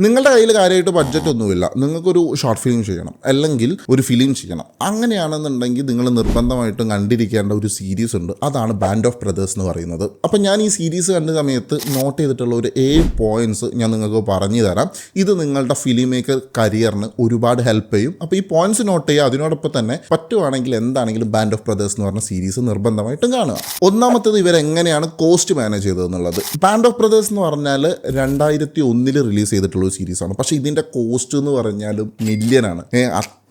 നിങ്ങളുടെ കയ്യിൽ കാര്യമായിട്ട് ബഡ്ജറ്റ് ഒന്നുമില്ല, നിങ്ങൾക്കൊരു ഷോർട്ട് ഫിലിം ചെയ്യണം അല്ലെങ്കിൽ ഒരു ഫിലിം ചെയ്യണം. അങ്ങനെയാണെന്നുണ്ടെങ്കിൽ നിങ്ങൾ നിർബന്ധമായിട്ടും കണ്ടിരിക്കേണ്ട ഒരു സീരീസ് ഉണ്ട്. അതാണ് ബാൻഡ് ഓഫ് ബ്രദേഴ്സ് എന്ന് പറയുന്നത്. അപ്പം ഞാൻ ഈ സീരീസ് കണ്ട സമയത്ത് നോട്ട് ചെയ്തിട്ടുള്ള ഒരു 7 പോയിന്റ്സ് ഞാൻ നിങ്ങൾക്ക് പറഞ്ഞു തരാം. ഇത് നിങ്ങളുടെ ഫിലിം മേക്കർ കരിയറിന് ഒരുപാട് ഹെൽപ്പ് ചെയ്യും. അപ്പോൾ ഈ പോയിന്റ്സ് നോട്ട് ചെയ്യുക. അതിനോടൊപ്പം തന്നെ പറ്റുവാണെങ്കിൽ എന്താണെങ്കിലും ബാൻഡ് ഓഫ് ബ്രദേഴ്സ് എന്ന് പറഞ്ഞ സീരീസ് നിർബന്ധമായിട്ടും കാണുക. ഒന്നാമത്തേത് ഇവരെങ്ങനെയാണ് കോസ്റ്റ് മാനേജ് ചെയ്തതെന്നുള്ളത്. ബാൻഡ് ഓഫ് ബ്രദേഴ്സ് എന്ന് പറഞ്ഞാൽ 2001 റിലീസ് ചെയ്തിട്ടുള്ള സീരീസാണ്. പക്ഷേ ഇതിൻ്റെ കോസ്റ്റ് എന്ന് പറഞ്ഞാൽ മില്യനാണ്.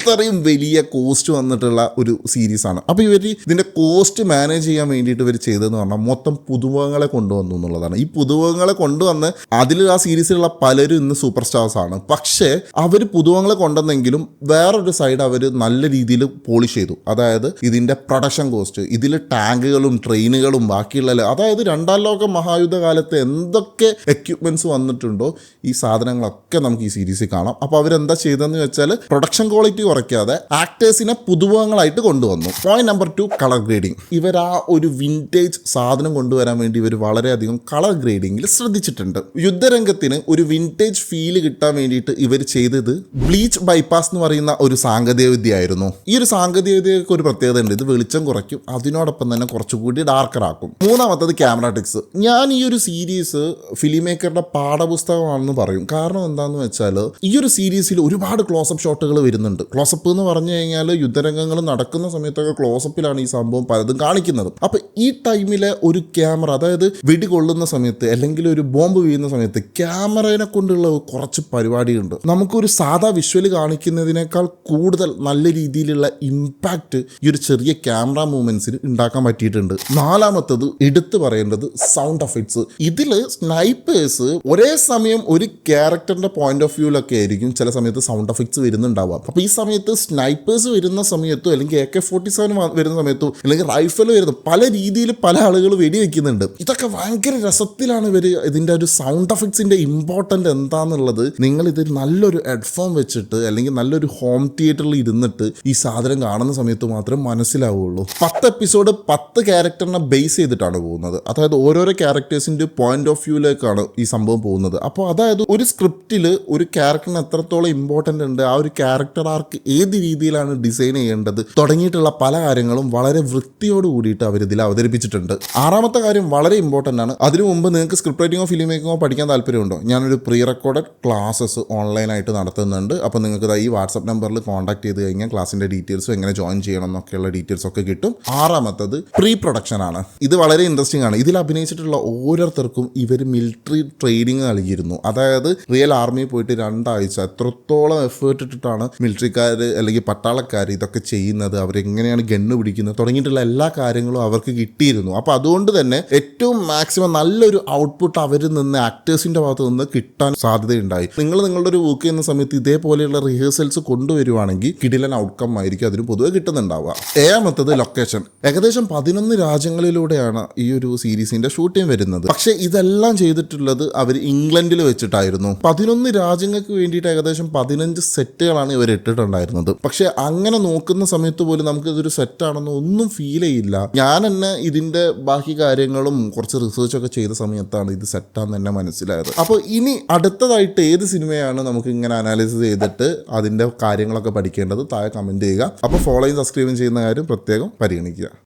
അത്രയും വലിയ കോസ്റ്റ് വന്നിട്ടുള്ള ഒരു സീരീസാണ്. അപ്പോൾ ഇവർ ഇതിൻ്റെ കോസ്റ്റ് മാനേജ് ചെയ്യാൻ വേണ്ടിയിട്ട് ഇവർ ചെയ്തതെന്ന് പറഞ്ഞാൽ മൊത്തം പുതുമുഖങ്ങളെ കൊണ്ടുവന്നു എന്നുള്ളതാണ്. ഈ പുതുമുഖങ്ങളെ കൊണ്ടുവന്ന് അതിൽ ആ സീരീസിലുള്ള പലരും ഇന്ന് സൂപ്പർ സ്റ്റാർസ് ആണ്. പക്ഷേ അവർ പുതുമുഖങ്ങളെ കൊണ്ടുവന്നെങ്കിലും വേറൊരു സൈഡ് അവർ നല്ല രീതിയിൽ പോളിഷ് ചെയ്തു. അതായത് ഇതിൻ്റെ പ്രൊഡക്ഷൻ കോസ്റ്റ്, ഇതിൽ ടാങ്കുകളും ട്രെയിനുകളും ബാക്കിയുള്ള, അതായത് രണ്ടാം ലോക മഹായുദ്ധ കാലത്ത് എന്തൊക്കെ എക്യുപ്മെൻറ്റ്സ് വന്നിട്ടുണ്ടോ ഈ സാധനങ്ങളൊക്കെ നമുക്ക് ഈ സീരീസിൽ കാണാം. അപ്പോൾ അവരെന്താ ചെയ്തതെന്ന് വെച്ചാൽ പ്രൊഡക്ഷൻ ക്വാളിറ്റി കുറയ്ക്കാതെ ആക്ടേഴ്സിനെ പുതുമുഖങ്ങളായിട്ട് കൊണ്ടുവന്നു. Point number 2, colour grading. ഇവർ ആ ഒരു വിൻറ്റേജ് സാധനം കൊണ്ടുവരാൻ വേണ്ടി ഇവർ വളരെയധികം കളർ ഗ്രേഡിങ്ങിൽ ശ്രദ്ധിച്ചിട്ടുണ്ട്. യുദ്ധരംഗത്തിന് ഒരു വിൻറ്റേജ് ഫീല് കിട്ടാൻ വേണ്ടിയിട്ട് ഇവർ ചെയ്തത് ബ്ലീച്ച് ബൈപ്പാസ് എന്ന് പറയുന്ന ഒരു സാങ്കേതിക വിദ്യ ആയിരുന്നു. ഈ ഒരു സാങ്കേതിക വിദ്യക്ക് ഒരു പ്രത്യേകത ഉണ്ട്. ഇത് വെളിച്ചം കുറയ്ക്കും, അതിനോടൊപ്പം തന്നെ കുറച്ചുകൂടി ഡാർക്കർ ആക്കും. മൂന്നാമത്തത് ക്യാമറ ടിക്സ്. ഞാൻ ഈ ഒരു സീരീസ് ഫിലിം മേക്കറുടെ പാഠപുസ്തകമാണെന്ന് പറയും. കാരണം എന്താണെന്ന് വെച്ചാൽ ഈ ഒരു സീരീസിൽ ഒരുപാട് ക്ലോസപ്പ് ഷോട്ടുകൾ വരുന്നുണ്ട്. ക്ലോസപ്പ് എന്ന് പറഞ്ഞു കഴിഞ്ഞാൽ യുദ്ധരംഗങ്ങൾ നടക്കുന്ന സമയത്തൊക്കെ ക്ലോസപ്പിലാണ് ഈ സംഭവം പലതും കാണിക്കുന്നത്. അപ്പോൾ ഈ ടൈമിലെ ഒരു ക്യാമറ, അതായത് വെടി കൊള്ളുന്ന സമയത്ത് അല്ലെങ്കിൽ ഒരു ബോംബ് വീഴുന്ന സമയത്ത് ക്യാമറയെ കൊണ്ടുള്ള കുറച്ച് പരിപാടിയുണ്ട്. നമുക്കൊരു സാധാ വിഷ്വൽ കാണിക്കുന്നതിനേക്കാൾ കൂടുതൽ നല്ല രീതിയിലുള്ള ഇമ്പാക്റ്റ് ഈ ഒരു ചെറിയ ക്യാമറ മൂവ്മെന്റ്സിന് ഉണ്ടാക്കാൻ പറ്റിയിട്ടുണ്ട്. നാലാമത്തത് എടുത്തു പറയേണ്ടത് സൗണ്ട് എഫക്ട്സ്. ഇതിൽ സ്നൈപ്പേഴ്സ് ഒരേ സമയം ഒരു ക്യാരക്ടറിന്റെ പോയിന്റ് ഓഫ് വ്യൂലൊക്കെ ആയിരിക്കും ചില സമയത്ത് സൗണ്ട് എഫക്ട്സ് വരുന്നുണ്ടാവുക. അപ്പോൾ ഈ സമയത്ത് സ്നൈപ്പേഴ്സ് വരുന്ന സമയത്തോ അല്ലെങ്കിൽ AK-47 വരുന്ന സമയത്തോ അല്ലെങ്കിൽ റൈഫിൾ വരുന്ന പല രീതിയിൽ പല ആളുകൾ വെടിവെക്കുന്നുണ്ട്. ഇതൊക്കെ ഭയങ്കര രസത്തിലാണ് ഇവർ ഇതിൻ്റെ ഒരു സൗണ്ട് എഫക്ട്സിൻ്റെ ഇമ്പോർട്ടൻ്റ് എന്താണെന്നുള്ളത് നിങ്ങൾ ഇത് നല്ലൊരു ഹെഡ്ഫോൺ വെച്ചിട്ട് അല്ലെങ്കിൽ നല്ലൊരു ഹോം തിയേറ്ററിൽ ഇരുന്നിട്ട് ഈ സാധനം കാണുന്ന സമയത്ത് മാത്രമേ മനസ്സിലാവുള്ളൂ. 10 എപ്പിസോഡ് 10 ക്യാരക്ടറിനെ ബേസ് ചെയ്തിട്ടാണ് പോകുന്നത്. അതായത് ഓരോരോ ക്യാരക്ടേഴ്സിൻ്റെ പോയിന്റ് ഓഫ് വ്യൂയിലേക്കാണ് ഈ സംഭവം പോകുന്നത്. അപ്പോൾ അതായത് ഒരു സ്ക്രിപ്റ്റിൽ ഒരു ക്യാരക്ടറിന് എത്രത്തോളം ഇമ്പോർട്ടൻ്റ് ഉണ്ട്, ആ ഒരു ക്യാരക്ടർ ആർക്ക് ഏത് രീതിയിലാണ് ഡിസൈൻ ചെയ്യേണ്ടത് തുടങ്ങിയിട്ടുള്ള പല കാര്യങ്ങളും വളരെ വൃത്തിയോട് കൂടിയിട്ട് അവർ ഇതിൽ അവതരിപ്പിച്ചിട്ടുണ്ട്. ആറാമത്തെ കാര്യം വളരെ ഇമ്പോർട്ടൻ്റ് ആണ്. അതിനു മുമ്പ് നിങ്ങൾക്ക് സ്ക്രിപ്റ്റ് റൈറ്റിങ്ങോ ഫിലിം മേക്കിങ്ങോ പഠിക്കാൻ താല്പര്യമുണ്ടോ? ഞാനൊരു പ്രീ റെക്കോർഡഡ് ക്ലാസ്സസ് ഓൺലൈനായിട്ട് നടത്തുന്നുണ്ട്. അപ്പോൾ നിങ്ങൾക്ക് ഈ വാട്സപ്പ് നമ്പറിൽ കോൺടാക്ട് ചെയ്ത് കഴിഞ്ഞാൽ ക്ലാസിൻ്റെ ഡീറ്റെയിൽസും എങ്ങനെ ജോയിൻ ചെയ്യണം എന്നൊക്കെയുള്ള ഡീറ്റെയിൽസ് ഒക്കെ കിട്ടും. ആറാമത്തത് പ്രീ പ്രൊഡക്ഷൻ ആണ്. ഇത് വളരെ ഇൻട്രസ്റ്റിംഗ് ആണ്. ഇതിൽ അഭിനയിച്ചിട്ടുള്ള ഓരോരുത്തർക്കും ഇവർ മിലിറ്ററി ട്രെയിനിങ് നൽകിയിരുന്നു. അതായത് റിയൽ ആർമിയിൽ പോയിട്ട് 2 ആഴ്ച എത്രത്തോളം എഫേർട്ട് ഇട്ടിട്ടാണ് മിലിറ്ററിക്കാർ അല്ലെങ്കിൽ പട്ടാളക്കാർ ഇതൊക്കെ ചെയ്യുന്നത്, അവരെങ്ങനെയാണ് ഗണ്ണ് പിടിക്കുന്നത് തുടങ്ങിയിട്ടുള്ള എല്ലാ കാര്യങ്ങളും അവർക്ക് കിട്ടിയിരുന്നു. അപ്പോൾ അതുകൊണ്ട് തന്നെ ഏറ്റവും മാക്സിമം നല്ലൊരു ഔട്ട്പുട്ട് അവരിൽ നിന്ന് ആക്ടേഴ്സിൻ്റെ ഭാഗത്ത് നിന്ന് കിട്ടാൻ സാധ്യതയുണ്ടായി. നിങ്ങൾ നിങ്ങളുടെ ഒരു വർക്ക് ചെയ്യുന്ന സമയത്ത് ഇതേപോലെയുള്ള റിഹേഴ്സൽസ് കൊണ്ടുവരുവാണെങ്കിൽ കിടിലൻ ഔട്ട്കം ആയിരിക്കും അതിന് പൊതുവെ കിട്ടുന്നുണ്ടാവുക. ഏഴാമത്തത് ലൊക്കേഷൻ. ഏകദേശം 11 രാജ്യങ്ങളിലൂടെയാണ് ഈ ഒരു സീരീസിന്റെ ഷൂട്ടിംഗ് വരുന്നത്. പക്ഷേ ഇതെല്ലാം ചെയ്തിട്ടുള്ളത് അവർ ഇംഗ്ലണ്ടിൽ വെച്ചിട്ടായിരുന്നു. 11 രാജ്യങ്ങൾക്ക് വേണ്ടിയിട്ട് ഏകദേശം 15 സെറ്റുകളാണ് ഇവർ ഇട്ടിട്ടുണ്ടായിരുന്നത്. പക്ഷെ അങ്ങനെ നോക്കുന്ന സമയത്ത് പോലും നമുക്ക് ഇതൊരു സെറ്റാണെന്ന് ഒന്നും ഫീൽ ചെയ്യില്ല. ഞാൻ തന്നെ ഇതിന്റെ ബാക്കി കാര്യങ്ങളും കുറച്ച് റിസർച്ച് ഒക്കെ ചെയ്ത സമയത്താണ് ഇത് സെറ്റാന്ന് തന്നെ മനസ്സിലായത്. അപ്പോൾ ഇനി അടുത്തതായിട്ട് ഏത് സിനിമയാണ് നമുക്ക് ഇങ്ങനെ അനാലിസിസ് ചെയ്തിട്ട് അതിന്റെ കാര്യങ്ങളൊക്കെ പഠിക്കേണ്ടത് താഴെ കമന്റ് ചെയ്യുക. അപ്പോൾ ഫോളോയും സബ്സ്ക്രൈബും ചെയ്യുന്ന കാര്യം പ്രത്യേകം പരിഗണിക്കുക.